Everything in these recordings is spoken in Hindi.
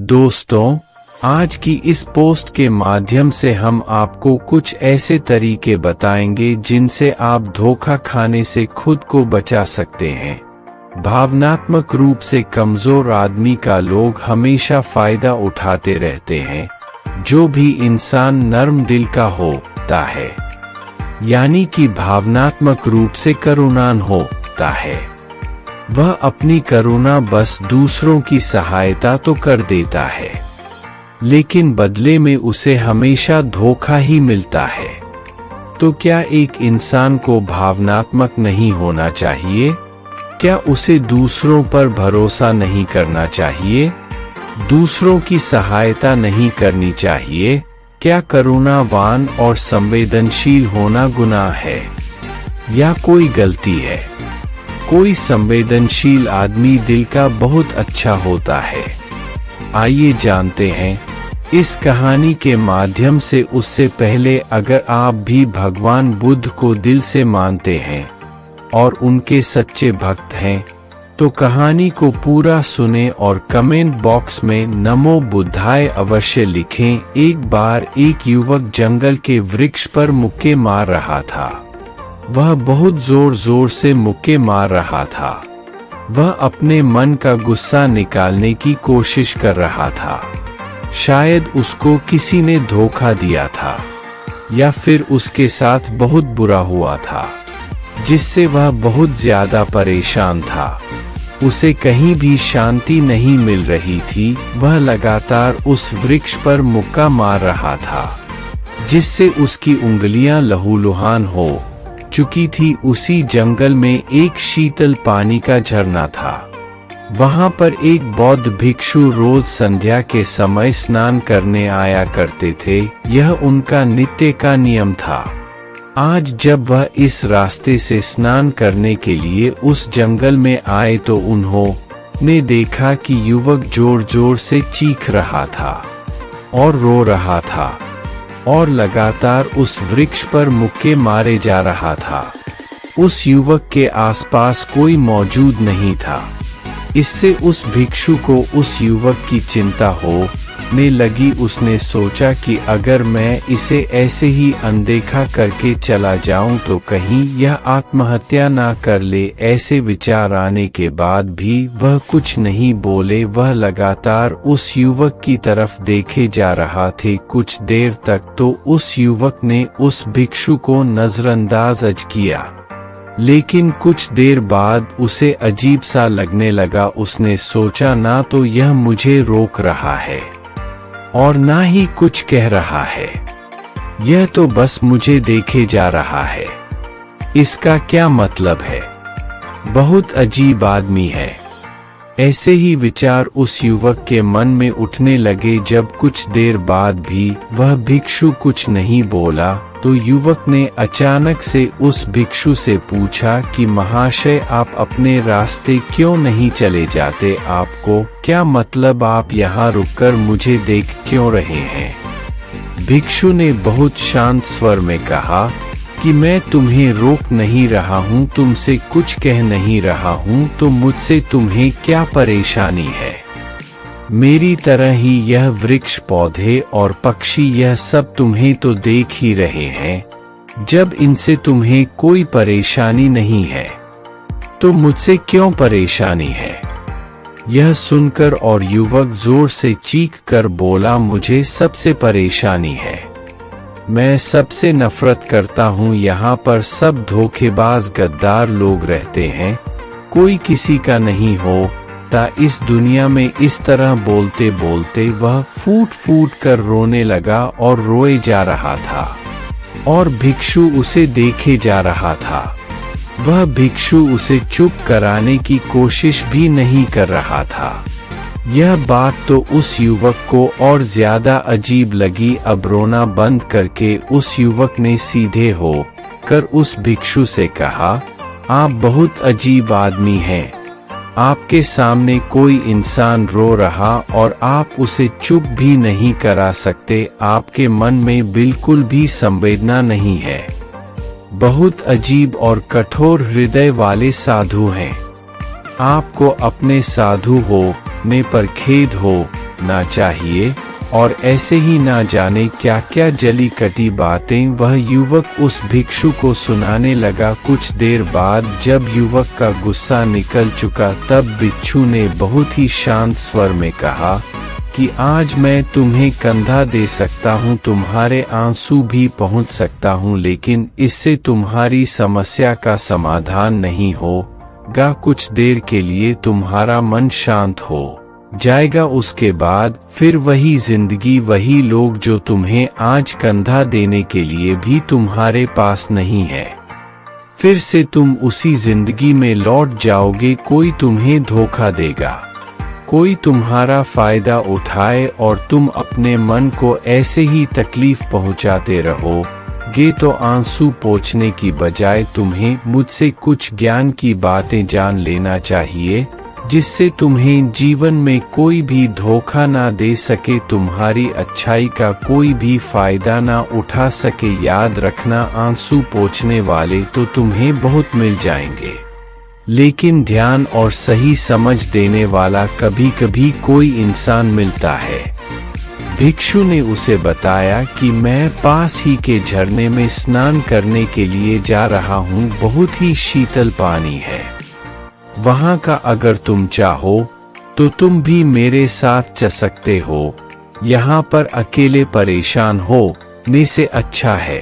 दोस्तों, आज की इस पोस्ट के माध्यम से हम आपको कुछ ऐसे तरीके बताएंगे जिनसे आप धोखा खाने से खुद को बचा सकते हैं। भावनात्मक रूप से कमजोर आदमी का लोग हमेशा फायदा उठाते रहते हैं। जो भी इंसान नर्म दिल का होता है, यानी कि भावनात्मक रूप से करुणान होता है, वह अपनी करुणा बस दूसरों की सहायता तो कर देता है, लेकिन बदले में उसे हमेशा धोखा ही मिलता है। तो क्या एक इंसान को भावनात्मक नहीं होना चाहिए? क्या उसे दूसरों पर भरोसा नहीं करना चाहिए? दूसरों की सहायता नहीं करनी चाहिए? क्या करुणावान और संवेदनशील होना गुनाह है या कोई गलती है? कोई संवेदनशील आदमी दिल का बहुत अच्छा होता है। आइए जानते हैं इस कहानी के माध्यम से। उससे पहले अगर आप भी भगवान बुद्ध को दिल से मानते हैं और उनके सच्चे भक्त हैं, तो कहानी को पूरा सुने और कमेंट बॉक्स में नमो बुद्धाय अवश्य लिखें। एक बार एक युवक जंगल के वृक्ष पर मुक्के मार रहा था। वह बहुत जोर जोर से मुक्के मार रहा था। वह अपने मन का गुस्सा निकालने की कोशिश कर रहा था। शायद उसको किसी ने धोखा दिया था या फिर उसके साथ बहुत बुरा हुआ था, जिससे वह बहुत ज्यादा परेशान था। उसे कहीं भी शांति नहीं मिल रही थी। वह लगातार उस वृक्ष पर मुक्का मार रहा था, जिससे उसकी उंगलियां लहूलुहान हो चुकी थी। उसी जंगल में एक शीतल पानी का झरना था। वहां पर एक बौद्ध भिक्षु रोज संध्या के समय स्नान करने आया करते थे। यह उनका नित्य का नियम था। आज जब वह इस रास्ते से स्नान करने के लिए उस जंगल में आए तो उन्होंने देखा कि युवक जोर जोर से चीख रहा था और रो रहा था और लगातार उस वृक्ष पर मुक्के मारे जा रहा था। उस युवक के आसपास कोई मौजूद नहीं था। इससे उस भिक्षु को उस युवक की चिंता होने लगी। उसने सोचा कि अगर मैं इसे ऐसे ही अनदेखा करके चला जाऊं तो कहीं यह आत्महत्या ना कर ले। ऐसे विचार आने के बाद भी वह कुछ नहीं बोले। वह लगातार उस युवक की तरफ देखे जा रहा थे। कुछ देर तक तो उस युवक ने उस भिक्षु को नजरअंदाज किया, लेकिन कुछ देर बाद उसे अजीब सा लगने लगा। उसने सोचा, ना तो यह मुझे रोक रहा है और ना ही कुछ कह रहा है, यह तो बस मुझे देखे जा रहा है। इसका क्या मतलब है? बहुत अजीब आदमी है। ऐसे ही विचार उस युवक के मन में उठने लगे। जब कुछ देर बाद भी वह भिक्षु कुछ नहीं बोला तो युवक ने अचानक से उस भिक्षु से पूछा कि महाशय, आप अपने रास्ते क्यों नहीं चले जाते? आपको क्या मतलब आप यहाँ रुककर मुझे देख क्यों रहे हैं? भिक्षु ने बहुत शांत स्वर में कहा कि मैं तुम्हें रोक नहीं रहा हूँ, तुमसे कुछ कह नहीं रहा हूँ, तो मुझसे तुम्हें क्या परेशानी है? मेरी तरह ही यह वृक्ष, पौधे और पक्षी, यह सब तुम्हें तो देख ही रहे हैं। जब इनसे तुम्हें कोई परेशानी नहीं है तो मुझसे क्यों परेशानी है? यह सुनकर और युवक जोर से चीख कर बोला, मुझे सबसे परेशानी है। मैं सबसे नफरत करता हूँ। यहाँ पर सब धोखेबाज गद्दार लोग रहते हैं। कोई किसी का नहीं होता इस दुनिया में। इस तरह बोलते बोलते वह फूट फूट कर रोने लगा और रोए जा रहा था और भिक्षु उसे देखे जा रहा था। वह भिक्षु उसे चुप कराने की कोशिश भी नहीं कर रहा था। यह बात तो उस युवक को और ज्यादा अजीब लगी। अब रोना बंद करके उस युवक ने सीधे होकर उस भिक्षु से कहा, आप बहुत अजीब आदमी हैं। आपके सामने कोई इंसान रो रहा और आप उसे चुप भी नहीं करा सकते। आपके मन में बिल्कुल भी संवेदना नहीं है। बहुत अजीब और कठोर हृदय वाले साधु हैं। आपको अपने साधु होने पर खेद हो ना चाहिए, और ऐसे ही ना जाने क्या क्या जली कटी बातें वह युवक उस भिक्षु को सुनाने लगा। कुछ देर बाद जब युवक का गुस्सा निकल चुका तब भिक्षु ने बहुत ही शांत स्वर में कहा कि आज मैं तुम्हें कंधा दे सकता हूँ, तुम्हारे आंसू भी पहुँच सकता हूँ, लेकिन इससे तुम्हारी समस्या का समाधान नहीं होगा। कुछ देर के लिए तुम्हारा मन शांत हो जाएगा, उसके बाद फिर वही जिंदगी, वही लोग जो तुम्हें आज कंधा देने के लिए भी तुम्हारे पास नहीं है, फिर से तुम उसी जिंदगी में लौट जाओगे। कोई तुम्हें धोखा देगा, कोई तुम्हारा फायदा उठाए और तुम अपने मन को ऐसे ही तकलीफ पहुंचाते रहोगे। तो आंसू पोंछने की बजाय तुम्हें मुझसे कुछ ज्ञान की बातें जान लेना चाहिए, जिससे तुम्हें जीवन में कोई भी धोखा ना दे सके, तुम्हारी अच्छाई का कोई भी फायदा ना उठा सके। याद रखना, आंसू पोंछने वाले तो तुम्हें बहुत मिल जाएंगे, लेकिन ध्यान और सही समझ देने वाला कभी कभी कोई इंसान मिलता है। भिक्षु ने उसे बताया कि मैं पास ही के झरने में स्नान करने के लिए जा रहा हूँ, बहुत ही शीतल पानी है वहाँ का, अगर तुम चाहो तो तुम भी मेरे साथ चल सकते हो। यहाँ पर अकेले परेशान होने से अच्छा है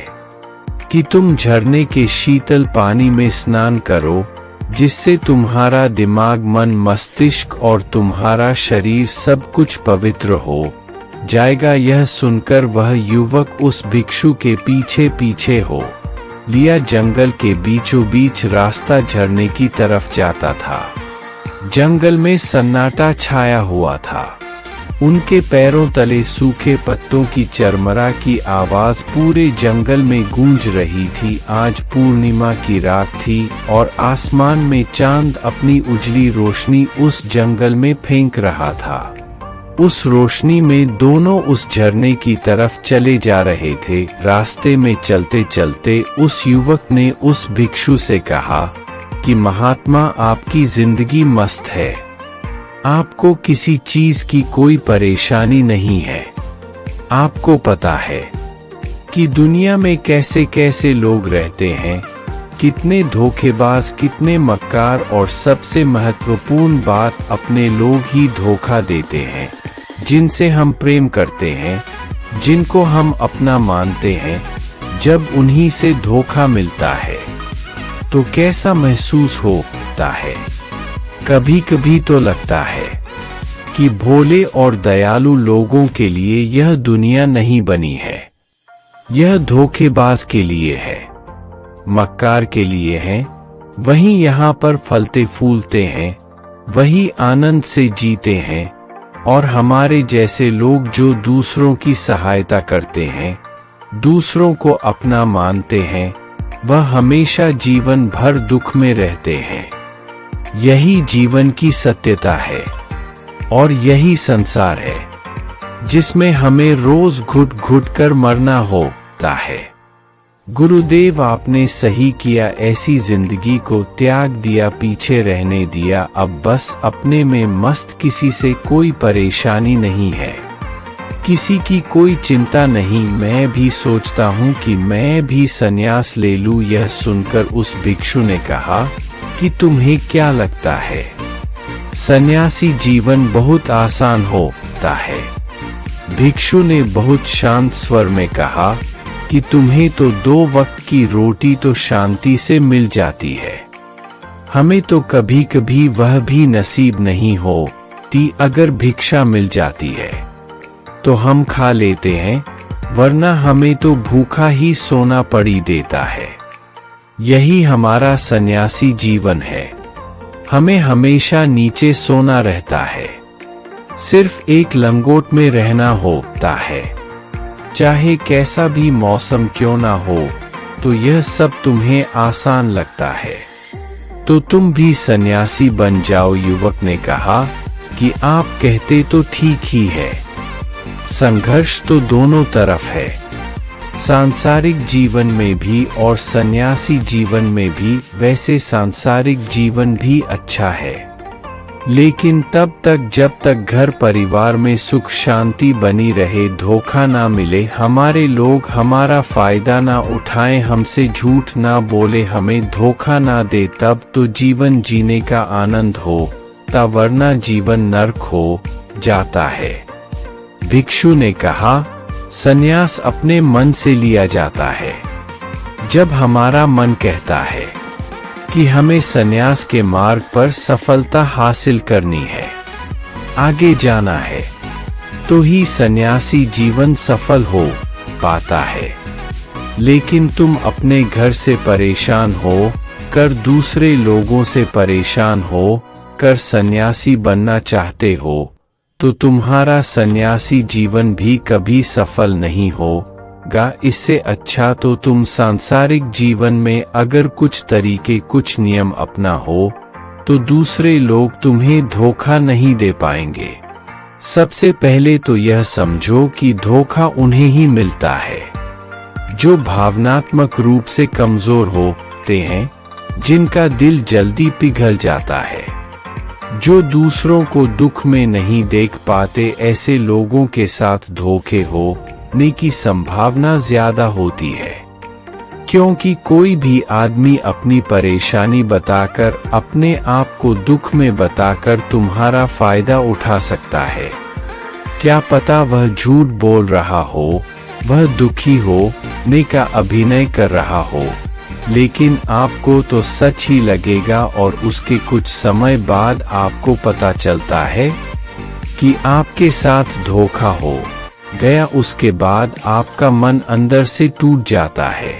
कि तुम झरने के शीतल पानी में स्नान करो, जिससे तुम्हारा दिमाग, मन, मस्तिष्क और तुम्हारा शरीर सब कुछ पवित्र हो जाएगा। यह सुनकर वह युवक उस भिक्षु के पीछे पीछे हो लिया। जंगल के बीचों बीच रास्ता झरने की तरफ जाता था। जंगल में सन्नाटा छाया हुआ था। उनके पैरों तले सूखे पत्तों की चरमरा की आवाज पूरे जंगल में गूंज रही थी। आज पूर्णिमा की रात थी और आसमान में चांद अपनी उजली रोशनी उस जंगल में फेंक रहा था। उस रोशनी में दोनों उस झरने की तरफ चले जा रहे थे। रास्ते में चलते चलते उस युवक ने उस भिक्षु से कहा कि महात्मा, आपकी जिंदगी मस्त है, आपको किसी चीज की कोई परेशानी नहीं है। आपको पता है कि दुनिया में कैसे कैसे लोग रहते हैं, कितने धोखेबाज, कितने मक्कार, और सबसे महत्वपूर्ण बात, अपने लोग ही धोखा देते हैं। जिनसे हम प्रेम करते हैं, जिनको हम अपना मानते हैं, जब उन्हीं से धोखा मिलता है तो कैसा महसूस होता है। कभी कभी तो लगता है कि भोले और दयालु लोगों के लिए यह दुनिया नहीं बनी है, यह धोखेबाज के लिए है, मक्कार के लिए है। वहीं यहाँ पर फलते फूलते हैं, वही आनंद से जीते हैं, और हमारे जैसे लोग जो दूसरों की सहायता करते हैं, दूसरों को अपना मानते हैं, वह हमेशा जीवन भर दुख में रहते हैं। यही जीवन की सत्यता है और यही संसार है जिसमें हमें रोज घुट घुट कर मरना होता है। गुरुदेव, आपने सही किया, ऐसी जिंदगी को त्याग दिया, पीछे रहने दिया। अब बस अपने में मस्त, किसी से कोई परेशानी नहीं है, किसी की कोई चिंता नहीं। मैं भी सोचता हूँ कि मैं भी संन्यास ले लूँ। यह सुनकर उस भिक्षु ने कहा कि तुम्हें क्या लगता है, सन्यासी जीवन बहुत आसान होता है? भिक्षु ने बहुत शांत स्वर में कहा कि तुम्हें तो 2 वक्त की रोटी तो शांति से मिल जाती है, हमें तो कभी कभी वह भी नसीब नहीं होती। अगर भिक्षा मिल जाती है तो हम खा लेते हैं, वरना हमें तो भूखा ही सोना पड़ी देता है। यही हमारा सन्यासी जीवन है, हमें हमेशा नीचे सोना रहता है, सिर्फ एक लंगोट में रहना होता है। चाहे कैसा भी मौसम क्यों ना हो, तो यह सब तुम्हें आसान लगता है, तो तुम भी सन्यासी बन जाओ। युवक ने कहा कि आप कहते तो ठीक ही है, संघर्ष तो दोनों तरफ है, सांसारिक जीवन में भी और सन्यासी जीवन में भी। वैसे सांसारिक जीवन भी अच्छा है, लेकिन तब तक जब तक घर परिवार में सुख शांति बनी रहे, धोखा ना मिले, हमारे लोग हमारा फायदा ना उठाएं, हमसे झूठ ना बोले, हमें धोखा ना दे, तब तो जीवन जीने का आनंद हो, वरना जीवन नरक हो जाता है। भिक्षु ने कहा, संन्यास अपने मन से लिया जाता है। जब हमारा मन कहता है कि हमें संन्यास के मार्ग पर सफलता हासिल करनी है, आगे जाना है, तो ही सन्यासी जीवन सफल हो पाता है। लेकिन तुम अपने घर से परेशान हो कर, दूसरे लोगों से परेशान हो कर सन्यासी बनना चाहते हो, तो तुम्हारा सन्यासी जीवन भी कभी सफल नहीं होगा। इससे अच्छा तो तुम सांसारिक जीवन में अगर कुछ तरीके, कुछ नियम अपना हो, तो दूसरे लोग तुम्हें धोखा नहीं दे पाएंगे। सबसे पहले तो यह समझो कि धोखा उन्हें ही मिलता है जो भावनात्मक रूप से कमजोर होते हैं, जिनका दिल जल्दी पिघल जाता है, जो दूसरों को दुख में नहीं देख पाते। ऐसे लोगों के साथ धोखे होने की संभावना ज्यादा होती है, क्योंकि कोई भी आदमी अपनी परेशानी बताकर, अपने आप को दुख में बताकर तुम्हारा फायदा उठा सकता है। क्या पता वह झूठ बोल रहा हो, वह दुखी होने का अभिनय कर रहा हो, लेकिन आपको तो सच ही लगेगा और उसके कुछ समय बाद आपको पता चलता है कि आपके साथ धोखा हो गया। उसके बाद आपका मन अंदर से टूट जाता है।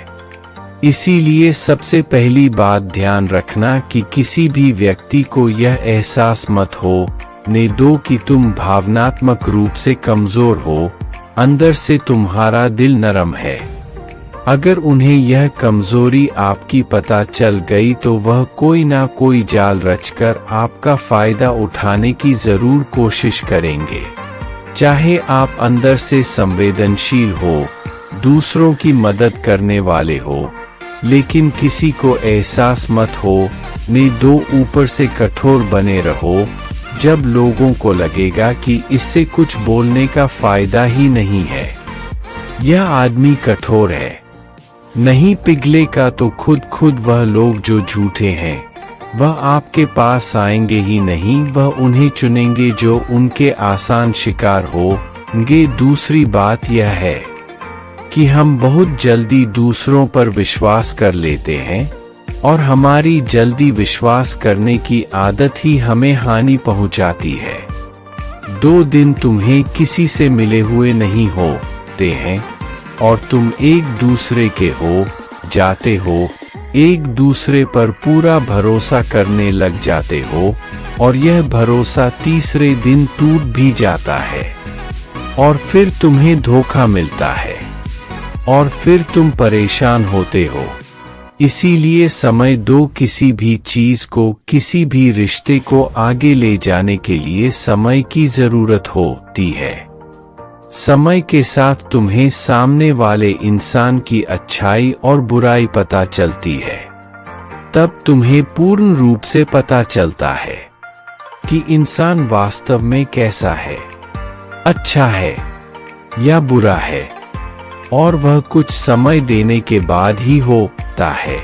इसीलिए सबसे पहली बात ध्यान रखना कि किसी भी व्यक्ति को यह एहसास मत होने दो कि तुम भावनात्मक रूप से कमजोर हो, अंदर से तुम्हारा दिल नरम है। अगर उन्हें यह कमजोरी आपकी पता चल गई तो वह कोई ना कोई जाल रचकर आपका फायदा उठाने की जरूर कोशिश करेंगे। चाहे आप अंदर से संवेदनशील हो, दूसरों की मदद करने वाले हो, लेकिन किसी को एहसास मत होने दो, ऊपर से कठोर बने रहो। जब लोगों को लगेगा कि इससे कुछ बोलने का फायदा ही नहीं है, यह आदमी कठोर है, नहीं पिघलेगा, तो खुद वह लोग जो झूठे हैं वह आपके पास आएंगे ही नहीं, वह उन्हें चुनेंगे जो उनके आसान शिकार होंगे। दूसरी बात यह है कि हम बहुत जल्दी दूसरों पर विश्वास कर लेते हैं और हमारी जल्दी विश्वास करने की आदत ही हमें हानि पहुंचाती है। 2 दिन तुम्हें किसी से मिले हुए नहीं होते हैं और तुम एक दूसरे के हो जाते हो, एक दूसरे पर पूरा भरोसा करने लग जाते हो और यह भरोसा तीसरे दिन टूट भी जाता है और फिर तुम्हें धोखा मिलता है और फिर तुम परेशान होते हो। इसीलिए समय दो, किसी भी चीज को, किसी भी रिश्ते को आगे ले जाने के लिए समय की जरूरत होती है। समय के साथ तुम्हें सामने वाले इंसान की अच्छाई और बुराई पता चलती है। तब तुम्हें पूर्ण रूप से पता चलता है कि इंसान वास्तव में कैसा है, अच्छा है या बुरा है, और वह कुछ समय देने के बाद ही होता है।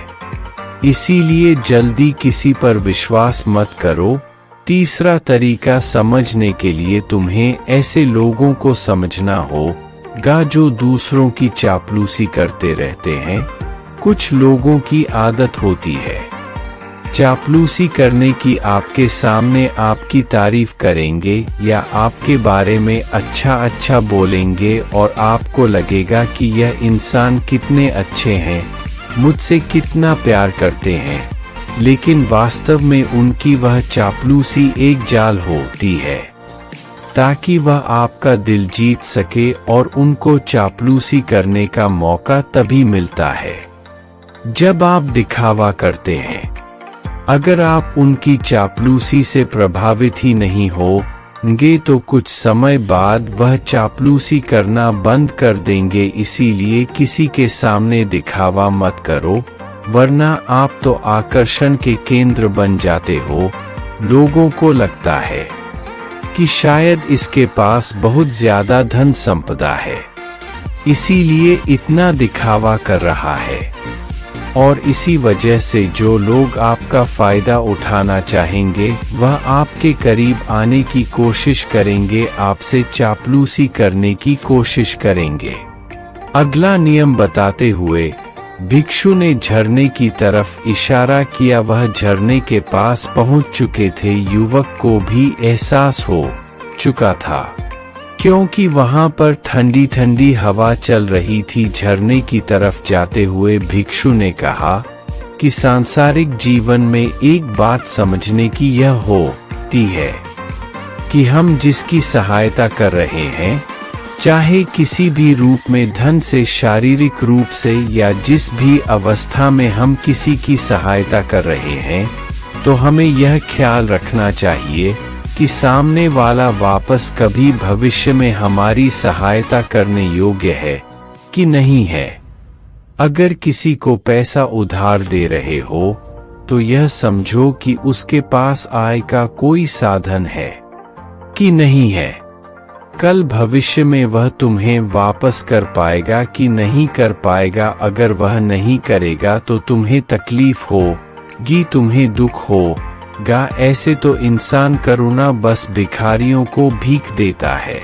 इसीलिए जल्दी किसी पर विश्वास मत करो। तीसरा तरीका समझने के लिए तुम्हें ऐसे लोगों को समझना होगा जो दूसरों की चापलूसी करते रहते हैं। कुछ लोगों की आदत होती है चापलूसी करने की, आपके सामने आपकी तारीफ करेंगे या आपके बारे में अच्छा बोलेंगे और आपको लगेगा कि यह इंसान कितने अच्छे हैं, मुझसे कितना प्यार करते हैं, लेकिन वास्तव में उनकी वह चापलूसी एक जाल होती है ताकि वह आपका दिल जीत सके, और उनको चापलूसी करने का मौका तभी मिलता है जब आप दिखावा करते हैं। अगर आप उनकी चापलूसी से प्रभावित ही नहीं होंगे तो कुछ समय बाद वह चापलूसी करना बंद कर देंगे। इसीलिए किसी के सामने दिखावा मत करो, वरना आप तो आकर्षण के केंद्र बन जाते हो। लोगों को लगता है कि शायद इसके पास बहुत ज्यादा धन संपदा है, इसीलिए इतना दिखावा कर रहा है। और इसी वजह से जो लोग आपका फायदा उठाना चाहेंगे वह आपके करीब आने की कोशिश करेंगे, आपसे चापलूसी करने की कोशिश करेंगे। अगला नियम बताते हुए भिक्षु ने झरने की तरफ इशारा किया। वह झरने के पास पहुंच चुके थे। युवक को भी एहसास हो चुका था क्योंकि वहां पर ठंडी ठंडी हवा चल रही थी। झरने की तरफ जाते हुए भिक्षु ने कहा कि सांसारिक जीवन में एक बात समझने की यह होती है कि हम जिसकी सहायता कर रहे हैं, चाहे किसी भी रूप में, धन से, शारीरिक रूप से, या जिस भी अवस्था में हम किसी की सहायता कर रहे हैं, तो हमें यह ख्याल रखना चाहिए कि सामने वाला वापस कभी भविष्य में हमारी सहायता करने योग्य है कि नहीं है। अगर किसी को पैसा उधार दे रहे हो तो यह समझो कि उसके पास आय का कोई साधन है कि नहीं है। कल भविष्य में वह तुम्हें वापस कर पाएगा कि नहीं कर पाएगा। अगर वह नहीं करेगा तो तुम्हें तकलीफ होगी, तुम्हें दुख होगा। ऐसे तो इंसान करुणा बस भिखारियों को भीख देता है,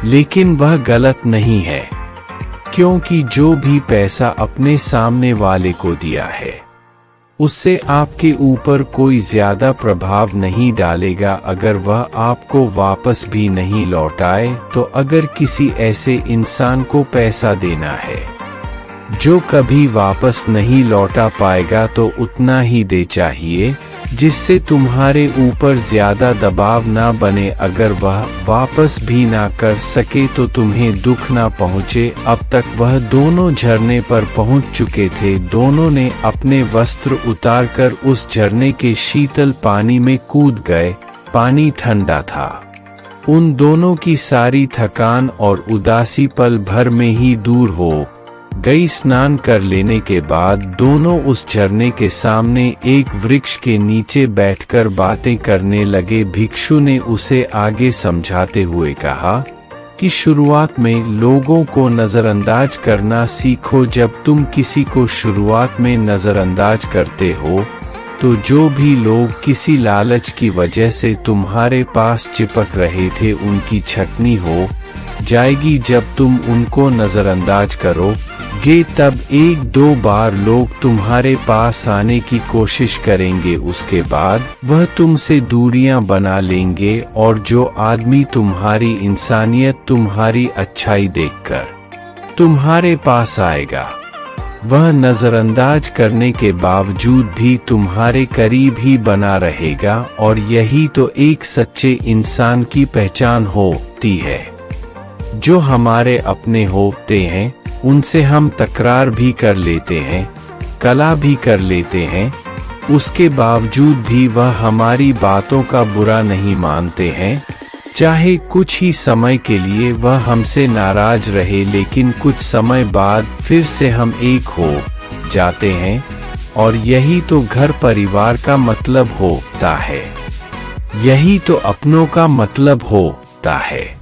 लेकिन वह गलत नहीं है, क्योंकि जो भी पैसा अपने सामने वाले को दिया है उससे आपके ऊपर कोई ज्यादा प्रभाव नहीं डालेगा अगर वह आपको वापस भी नहीं लौटाए। तो अगर किसी ऐसे इंसान को पैसा देना है जो कभी वापस नहीं लौटा पाएगा, तो उतना ही दे चाहिए जिससे तुम्हारे ऊपर ज्यादा दबाव ना बने। अगर वह वापस भी ना कर सके तो तुम्हें दुख ना पहुँचे। अब तक वह दोनों झरने पर पहुँच चुके थे। दोनों ने अपने वस्त्र उतारकर उस झरने के शीतल पानी में कूद गए। पानी ठंडा था। उन दोनों की सारी थकान और उदासी पल भर में ही दूर हो गई। स्नान कर लेने के बाद दोनों उस झरने के सामने एक वृक्ष के नीचे बैठकर बातें करने लगे। भिक्षु ने उसे आगे समझाते हुए कहा कि शुरुआत में लोगों को नजरअंदाज करना सीखो। जब तुम किसी को शुरुआत में नजरअंदाज करते हो तो जो भी लोग किसी लालच की वजह से तुम्हारे पास चिपक रहे थे उनकी छटनी हो जाएगी। जब तुम उनको नजरअंदाज करोगे तब एक दो बार लोग तुम्हारे पास आने की कोशिश करेंगे। उसके बाद वह तुमसे दूरियां बना लेंगे और जो आदमी तुम्हारी इंसानियत, तुम्हारी अच्छाई देखकर तुम्हारे पास आएगा, वह नजरअंदाज करने के बावजूद भी तुम्हारे करीब ही बना रहेगा। और यही तो एक सच्चे इंसान की पहचान होती है। जो हमारे अपने होते हैं उनसे हम तकरार भी कर लेते हैं, कला भी कर लेते हैं, उसके बावजूद भी वह हमारी बातों का बुरा नहीं मानते हैं। चाहे कुछ ही समय के लिए वह हमसे नाराज रहे, लेकिन कुछ समय बाद फिर से हम एक हो जाते हैं। और यही तो घर परिवार का मतलब होता है, यही तो अपनों का मतलब होता है।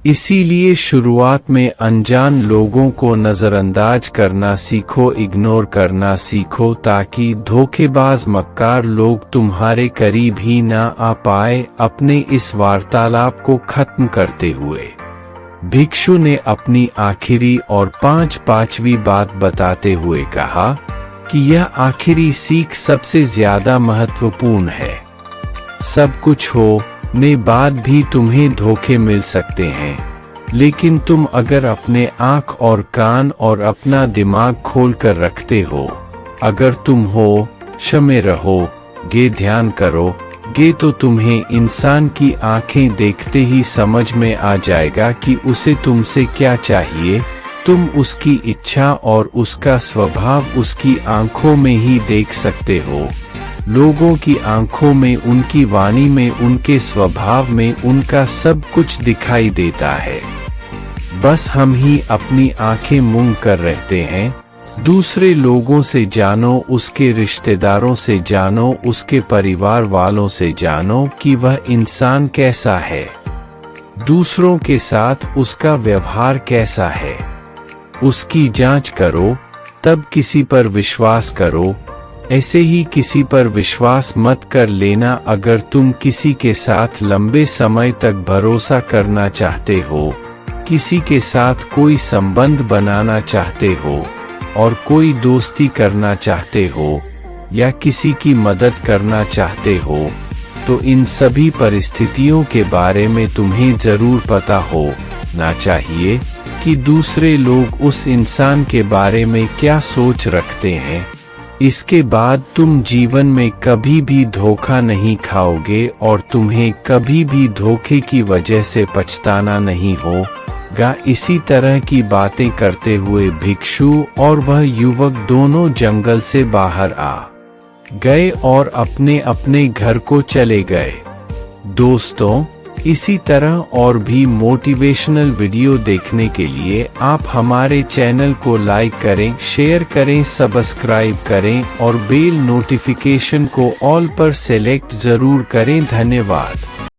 इसीलिए शुरुआत में अनजान लोगों को नजरअंदाज करना सीखो, इग्नोर करना सीखो, ताकि धोखेबाज मक्कार लोग तुम्हारे करीब ही ना आ पाए। अपने इस वार्तालाप को खत्म करते हुए भिक्षु ने अपनी आखिरी और पांचवी बात बताते हुए कहा कि यह आखिरी सीख सबसे ज्यादा महत्वपूर्ण है। सब कुछ हो ने बाद भी तुम्हें धोखे मिल सकते हैं, लेकिन तुम अगर अपने आँख और कान और अपना दिमाग खोल कर रखते हो, अगर तुम क्षमे रहोगे, ध्यान करोगे, तो तुम्हें इंसान की आंखें देखते ही समझ में आ जाएगा कि उसे तुमसे क्या चाहिए। तुम उसकी इच्छा और उसका स्वभाव उसकी आंखों में ही देख सकते हो। लोगों की आंखों में, उनकी वाणी में, उनके स्वभाव में उनका सब कुछ दिखाई देता है। बस हम ही अपनी आंखें मूंद कर रहते हैं। दूसरे लोगों से जानो, उसके रिश्तेदारों से जानो, उसके परिवार वालों से जानो कि वह इंसान कैसा है, दूसरों के साथ उसका व्यवहार कैसा है। उसकी जांच करो, तब किसी पर विश्वास करो। ऐसे ही किसी पर विश्वास मत कर लेना। अगर तुम किसी के साथ लंबे समय तक भरोसा करना चाहते हो, किसी के साथ कोई संबंध बनाना चाहते हो और कोई दोस्ती करना चाहते हो या किसी की मदद करना चाहते हो, तो इन सभी परिस्थितियों के बारे में तुम्हें जरूर पता होना चाहिए कि दूसरे लोग उस इंसान के बारे में क्या सोच रखते हैं। इसके बाद तुम जीवन में कभी भी धोखा नहीं खाओगे और तुम्हें कभी भी धोखे की वजह से पछताना नहीं होगा। इसी तरह की बातें करते हुए भिक्षु और वह युवक दोनों जंगल से बाहर आ गए और अपने अपने घर को चले गए। दोस्तों, इसी तरह और भी मोटिवेशनल वीडियो देखने के लिए आप हमारे चैनल को लाइक करें, शेयर करें, सब्सक्राइब करें और बेल नोटिफिकेशन को ऑल पर सेलेक्ट जरूर करें। धन्यवाद।